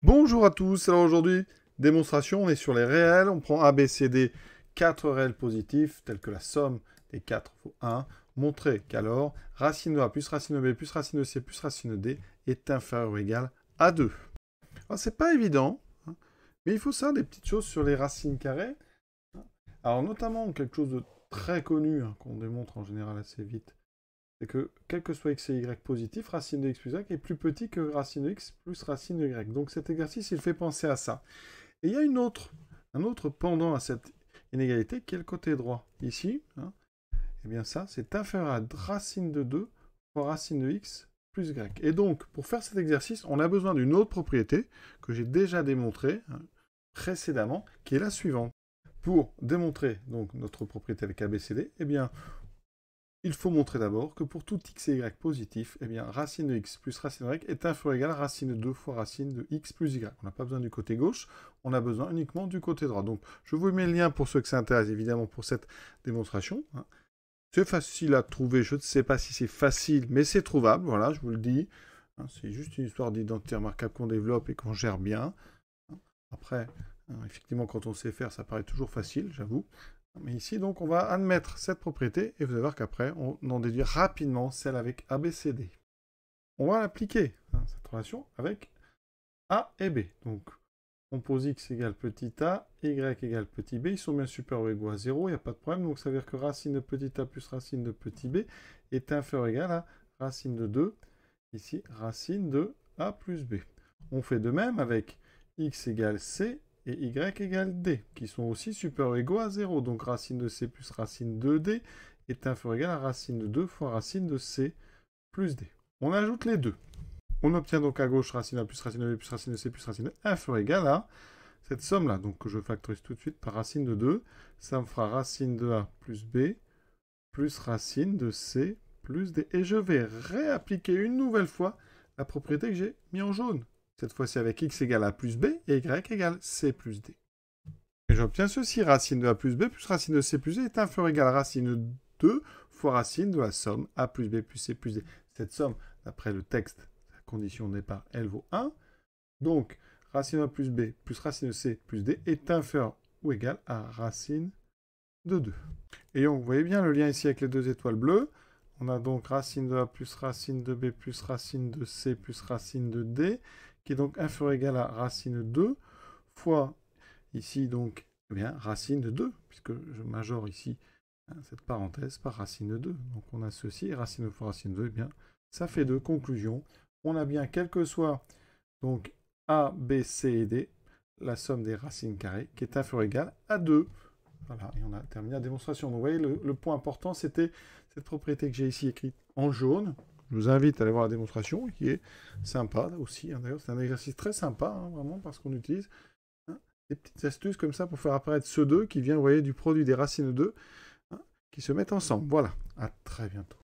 Bonjour à tous, alors aujourd'hui, démonstration, on est sur les réels, on prend A, B, C, D, 4 réels positifs, tels que la somme des 4 vaut 1, montrer qu'alors, racine de A plus racine de B plus racine de C plus racine de D est inférieur ou égal à 2. Alors c'est pas évident, hein, mais il faut savoir des petites choses sur les racines carrées. Alors notamment, quelque chose de très connu, hein, qu'on démontre en général assez vite, c'est que, quel que soit x et y positif, racine de x plus y est plus petit que racine de x plus racine de y. Donc cet exercice, il fait penser à ça. Et il y a un autre pendant à cette inégalité qui est le côté droit. Ici, hein, eh bien ça, c'est inférieur à racine de 2 fois racine de x plus y. Et donc, pour faire cet exercice, on a besoin d'une autre propriété que j'ai déjà démontrée, hein, précédemment, qui est la suivante. Pour démontrer donc notre propriété avec ABCD, eh bien, il faut montrer d'abord que pour tout x et y positif, eh bien, racine de x plus racine de y est inférieur ou égal à racine de 2 fois racine de x plus y. On n'a pas besoin du côté gauche, on a besoin uniquement du côté droit. Donc, je vous mets le lien pour ceux que ça intéresse, évidemment, pour cette démonstration. Hein. C'est facile à trouver, je ne sais pas si c'est facile, mais c'est trouvable, voilà, je vous le dis. Hein, c'est juste une histoire d'identité remarquable qu'on développe et qu'on gère bien. Après, effectivement, quand on sait faire, ça paraît toujours facile, j'avoue. Mais ici, donc, on va admettre cette propriété, et vous allez voir qu'après, on en déduit rapidement celle avec ABCD. On va l'appliquer, hein, cette relation, avec A et B. Donc, on pose x égale petit a, y égale petit b, ils sont bien supérieurs ou égaux à 0, il n'y a pas de problème, donc ça veut dire que racine de petit a plus racine de petit b est inférieur ou égal à racine de 2, ici, racine de a plus b. On fait de même avec x égale c, et y égale d, qui sont aussi supérieurs ou égaux à 0. Donc racine de c plus racine de d est inférieur ou égal à racine de 2 fois racine de c plus d. On ajoute les deux. On obtient donc à gauche racine de a plus racine de b plus racine de c plus racine de inférieur ou égal à cette somme-là, donc que je factorise tout de suite par racine de 2. Ça me fera racine de a plus b plus racine de c plus d. Et je vais réappliquer une nouvelle fois la propriété que j'ai mis en jaune. Cette fois-ci avec x égale a plus b et y égale c plus d. Et j'obtiens ceci, racine de a plus b plus racine de c plus d est inférieur ou égal à racine de 2 fois racine de la somme a plus b plus c plus d. Cette somme, d'après le texte, la condition de départ, elle vaut 1. Donc, racine de a plus b plus racine de c plus d est inférieur ou égal à racine de 2. Et donc, vous voyez bien le lien ici avec les deux étoiles bleues. On a donc racine de a plus racine de b plus racine de c plus racine de d, qui est donc inférieur ou égal à racine de 2, fois, ici donc, eh bien, racine de 2, puisque je majore ici hein, cette parenthèse par racine de 2. Donc on a ceci, et racine de fois racine de 2, eh bien, ça fait 2. Conclusion, on a bien, quel que soit donc a, b, c et d, la somme des racines carrées, qui est inférieure ou égale à 2. Voilà, et on a terminé la démonstration. Donc vous voyez, le point important, c'était cette propriété que j'ai ici écrite en jaune. Je vous invite à aller voir la démonstration, qui est sympa aussi. Hein, d'ailleurs, c'est un exercice très sympa, hein, vraiment, parce qu'on utilise hein, des petites astuces comme ça pour faire apparaître ce 2 qui vient, vous voyez, du produit des racines de 2, hein, qui se mettent ensemble. Voilà, à très bientôt.